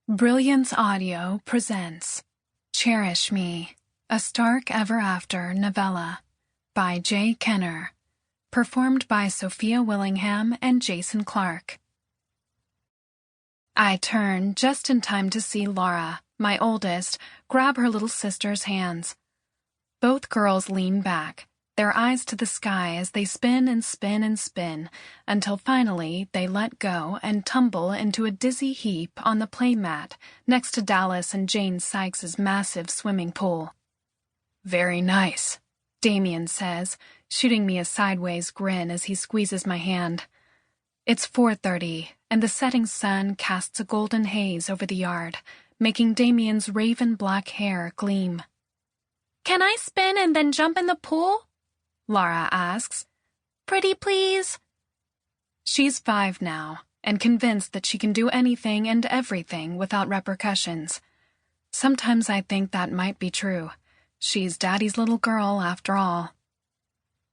Brilliance Audio presents Cherish Me, a Stark Ever After novella by J. Kenner, performed by Sophia Willingham and Jason Clark. I turn just in time to see Laura, my oldest, grab her little sister's hands. Both girls lean back, their eyes to the sky as they spin and spin and spin, until finally they let go and tumble into a dizzy heap on the play mat next to Dallas and Jane Sykes' massive swimming pool. "Very nice," Damien says, shooting me a sideways grin as he squeezes my hand. It's 4:30, and the setting sun casts a golden haze over the yard, making Damien's raven black hair gleam. "Can I spin and then jump in the pool?" Laura asks. "Pretty please?" She's 5 now, and convinced that she can do anything and everything without repercussions. Sometimes I think that might be true. She's Daddy's little girl after all.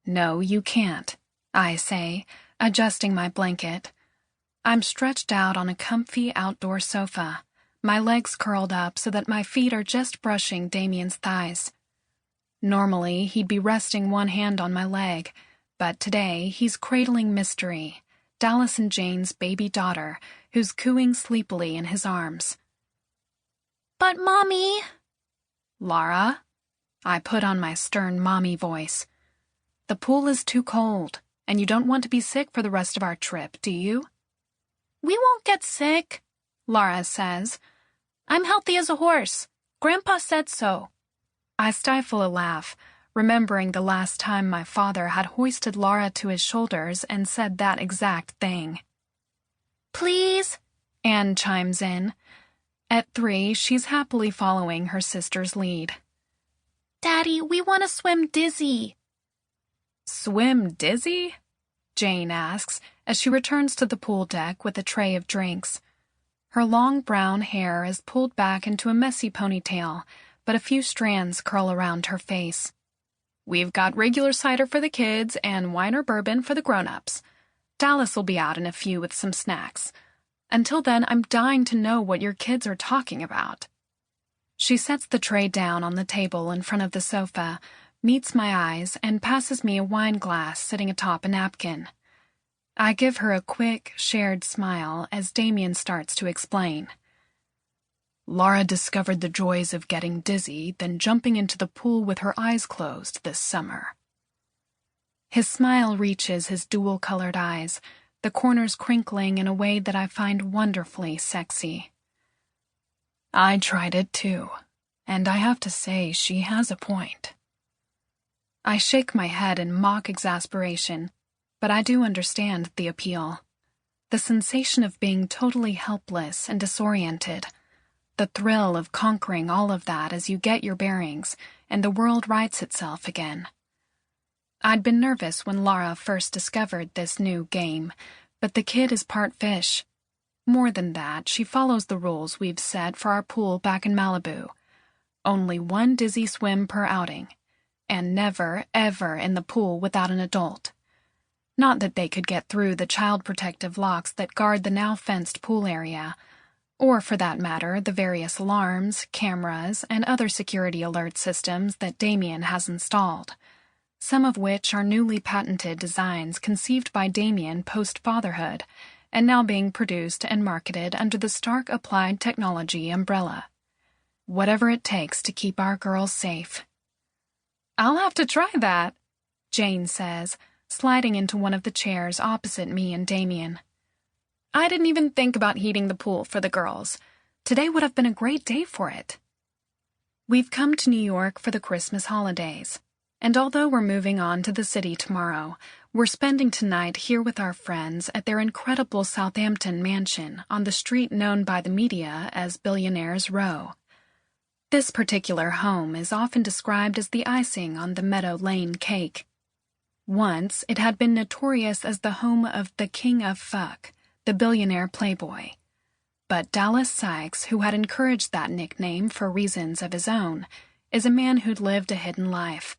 "No, you can't," I say, adjusting my blanket. I'm stretched out on a comfy outdoor sofa, my legs curled up so that my feet are just brushing Damien's thighs. Normally, he'd be resting one hand on my leg, but today he's cradling Mystery, Dallas and Jane's baby daughter, who's cooing sleepily in his arms. "But, Mommy..." "Laura?" I put on my stern mommy voice. "The pool is too cold, and you don't want to be sick for the rest of our trip, do you?" "We won't get sick," Laura says. "I'm healthy as a horse. Grandpa said so." I stifle a laugh, remembering the last time my father had hoisted Laura to his shoulders and said that exact thing. "Please," Anne chimes in. At 3, she's happily following her sister's lead. "Daddy, we want to swim dizzy." "Swim dizzy?" Jane asks as she returns to the pool deck with a tray of drinks. Her long brown hair is pulled back into a messy ponytail, but a few strands curl around her face. "We've got regular cider for the kids and wine or bourbon for the grown-ups. Dallas will be out in a few with some snacks. Until then, I'm dying to know what your kids are talking about." She sets the tray down on the table in front of the sofa, meets my eyes, and passes me a wine glass sitting atop a napkin. I give her a quick, shared smile as Damien starts to explain. "Laura discovered the joys of getting dizzy, then jumping into the pool with her eyes closed this summer." His smile reaches his dual-colored eyes, the corners crinkling in a way that I find wonderfully sexy. "I tried it too, and I have to say she has a point." I shake my head in mock exasperation, but I do understand the appeal. The sensation of being totally helpless and disoriented. The thrill of conquering all of that as you get your bearings and the world rights itself again. I'd been nervous when Laura first discovered this new game, but the kid is part fish. More than that, she follows the rules we've set for our pool back in Malibu. Only 1 dizzy swim per outing, and never, ever in the pool without an adult. Not that they could get through the child protective locks that guard the now fenced pool area, or for that matter, the various alarms, cameras, and other security alert systems that Damien has installed, some of which are newly patented designs conceived by Damien post-fatherhood, and now being produced and marketed under the Stark Applied Technology umbrella. Whatever it takes to keep our girls safe. "I'll have to try that," Jane says, sliding into one of the chairs opposite me and Damien. "I didn't even think about heating the pool for the girls. Today would have been a great day for it." We've come to New York for the Christmas holidays, and although we're moving on to the city tomorrow, we're spending tonight here with our friends at their incredible Southampton mansion on the street known by the media as Billionaires Row. This particular home is often described as the icing on the Meadow Lane cake. Once, it had been notorious as the home of the King of Fuck, the billionaire playboy. But Dallas Sykes, who had encouraged that nickname for reasons of his own, is a man who'd lived a hidden life.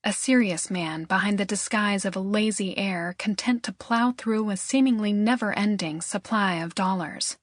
A serious man behind the disguise of a lazy heir content to plow through a seemingly never-ending supply of dollars.